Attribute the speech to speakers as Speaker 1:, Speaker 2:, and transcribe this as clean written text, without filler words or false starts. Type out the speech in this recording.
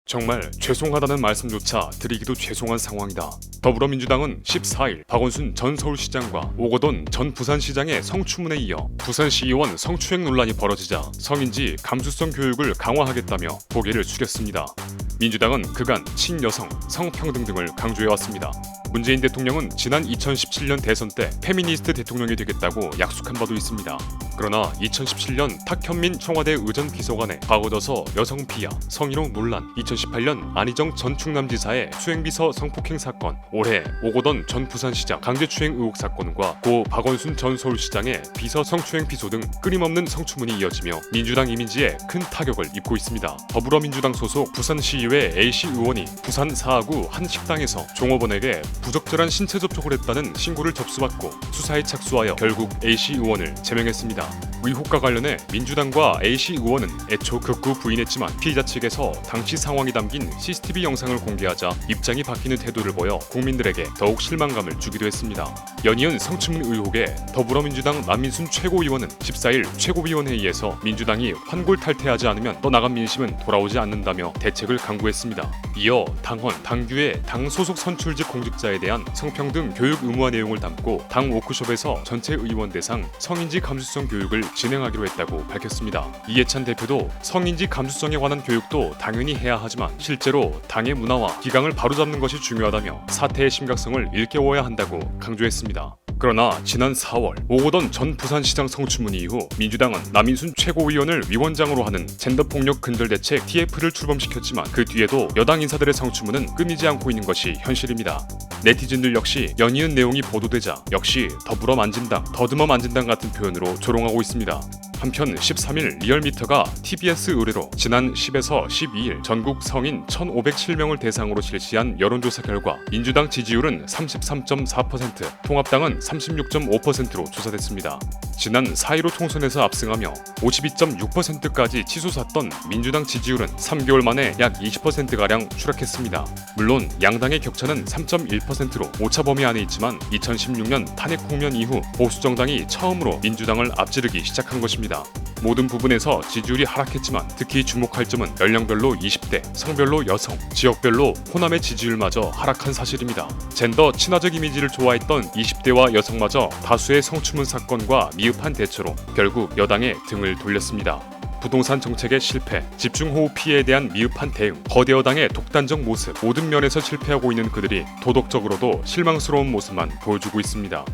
Speaker 1: 정말 죄송하다는 말씀조차 드리기도 죄송한 상황이다. 더불어민주당은 14일 박원순 전 서울시장과 오거돈 전 부산시장의 성추문에 이어 부산시의원 성추행 논란이 벌어지자 성인지 감수성 교육을 강화하겠다며 고개를 숙였습니다. 민주당은 그간 친여성, 성평등 등을 강조해왔습니다. 문재인 대통령은 지난 2017년 대선 때 페미니스트 대통령이 되겠다고 약속한 바도 있습니다. 그러나 2017년 탁현민 청와대 의전 비서관의 과거져서 여성 비하, 성희롱 논란, 2018년 안희정 전 충남지사의 수행비서 성폭행 사건, 올해 오거돈 전 부산시장 강제추행 의혹 사건과 고 박원순 전 서울시장의 비서 성추행 피소 등 끊임없는 성추문이 이어지며 민주당 이미지에 큰 타격을 입고 있습니다. 더불어민주당 소속 부산시의회 A씨 의원이 부산 사하구 한 식당에서 종업원에게 부적절한 신체 접촉을 했다는 신고를 접수받고 수사에 착수하여 결국 A씨 의원을 제명했습니다. 의혹과 관련해 민주당과 A씨 의원은 애초 극구 부인했지만 피의자 측에서 당시 상황이 담긴 CCTV 영상을 공개하자 입장이 바뀌는 태도를 보여 국민들에게 더욱 실망감을 주기도 했습니다. 연이은 성추문 의혹에 더불어민주당 남민순 최고위원은 14일 최고위원회의에서 민주당이 환골탈퇴하지 않으면 떠나간 민심은 돌아오지 않는다며 대책을 강구했습니다. 이어 당헌, 당규의 당 소속 선출직 공직자에 대한 성평등 교육 의무화 내용을 담고 당 워크숍에서 전체 의원 대상 성인지 감수성 교육을 진행하기로 했다고 밝혔습니다. 이해찬 대표도 성인지 감수성에 관한 교육도 당연히 해야 하지만 실제로 당의 문화와 기강을 바로잡는 것이 중요하다며 사태의 심각성을 일깨워야 한다고 강조했습니다. 그러나 지난 4월 오거돈 전 부산시장 성추문 이후 민주당은 남인순 최고위원을 위원장으로 하는 젠더폭력 근절대책 TF를 출범시켰지만 그 뒤에도 여당 인사들의 성추문은 끊이지 않고 있는 것이 현실입니다. 네티즌들 역시 연이은 내용이 보도되자 역시 더불어 만진당, 더듬어 만진당 같은 표현으로 조롱하고 있습니다. 한편 13일 리얼미터가 TBS 의뢰로 지난 10에서 12일 전국 성인 1,507명을 대상으로 실시한 여론조사 결과 민주당 지지율은 33.4%, 통합당은 36.5%로 조사됐습니다. 지난 4.15 총선에서 압승하며 52.6%까지 치솟았던 민주당 지지율은 3개월 만에 약 20%가량 추락했습니다. 물론 양당의 격차는 3.1%로 오차 범위 안에 있지만 2016년 탄핵 국면 이후 보수정당이 처음으로 민주당을 앞지르기 시작한 것입니다. 모든 부분에서 지지율이 하락했지만 특히 주목할 점은 연령별로 20대, 성별로 여성, 지역별로 호남의 지지율마저 하락한 사실입니다. 젠더 친화적 이미지를 좋아했던 20대와 여성마저 다수의 성추문 사건과 미흡한 대처로 결국 여당에 등을 돌렸습니다. 부동산 정책의 실패, 집중호우 피해에 대한 미흡한 대응, 거대 여당의 독단적 모습, 모든 면에서 실패하고 있는 그들이 도덕적으로도 실망스러운 모습만 보여주고 있습니다.